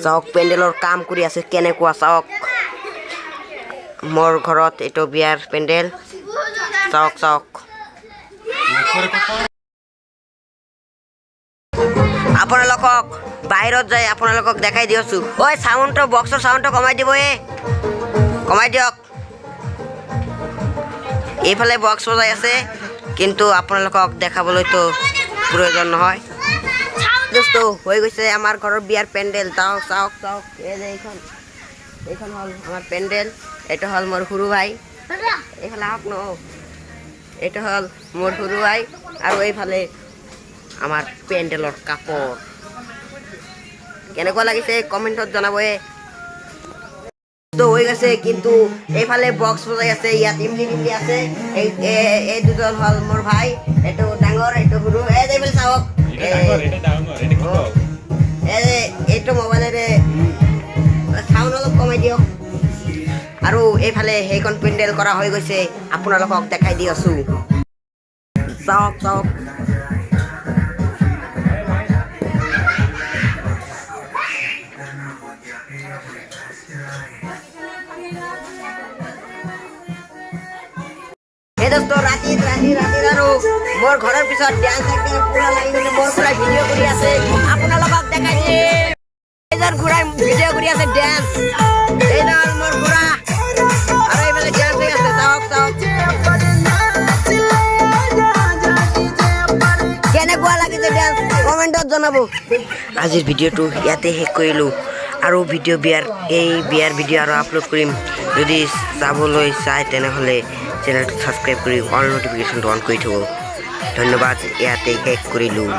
চাওক পেণ্ডেলৰ কাম কৰি আছে কেনেকুৱা চাওক মোৰ ঘৰত এইটো বিয়াৰ পেণ্ডেল চাওক চাওক আপোনালোকক বাহিৰত যাই আপোনালোকক দেখাই দিছো ঐ সাউন্ডটো বক্সৰ সাউন্ডটো কমাই দিব কমাই দিয়ক এইফালে বক্স বজাই আছে কিন্তু আপোনালোকক দেখাবলৈতো প্ৰয়োজন নহয় দোস্ত হৈ গৈছে আমাৰ ঘৰৰ বিয়াৰ পেণ্ডেল চাওক চাওক চাওক এই যে এইখন হল আমাৰ পেণ্ডেল এটা হল মোৰ সৰু ভাই এইফালে আহক ন এটা হল মোৰ সৰু ভাই আৰু এইফালে আমাৰ পেণ্ডেলৰ কাপোৰ কেনেকুৱা লাগিছে কমেণ্টত জনাব তো হৈ গৈছে কিন্তু এইফালে বক্স বজাই আছে ইয়াত ইমলি আছে এই দুজন হল মোৰ ভাই এইটো ডাঙৰ এইটো সৰু এই যে চাওক এইটো মোবাইলেৰে চাউণ্ড অলপ কমাই দিয়ক আৰু এইফালে সেইখন পেণ্ডেল কৰা হৈ গৈছে আপোনালোকক দেখাই দি আছো চাওক চাওক এই দোস্ত ৰাতি আৰু মোৰ ঘৰৰ পিছত ডান্স একদম পুৰা লাগি গৈছে মোৰ পুৰা ভিডিঅ' কৰি আছে আপোনালোকক দেখাই দিম এইজন ঘূৰাই ভিডিঅ' কৰি আছে ডান্স এইজন মোৰ ঘূৰা আৰু এইফালে ডান্স হৈ আছে চাওক চাওক কেনেকুৱা লাগিছে ডান্স কমেণ্টত জনাব আজিৰ ভিডিঅ'টো ইয়াতে শেষ কৰিলোঁ আৰু এই বিয়াৰ ভিডিঅ' আৰু আপলোড কৰিম যদি চাবলৈ চাই তেনেহ'লে চেনেলটো ছাবস্ক্ৰাইব কৰি অল ন'টিফিকেশ্যনটো অন কৰি থ'ব ধন্যবাদ ইয়াতে শেষ কৰিলোঁ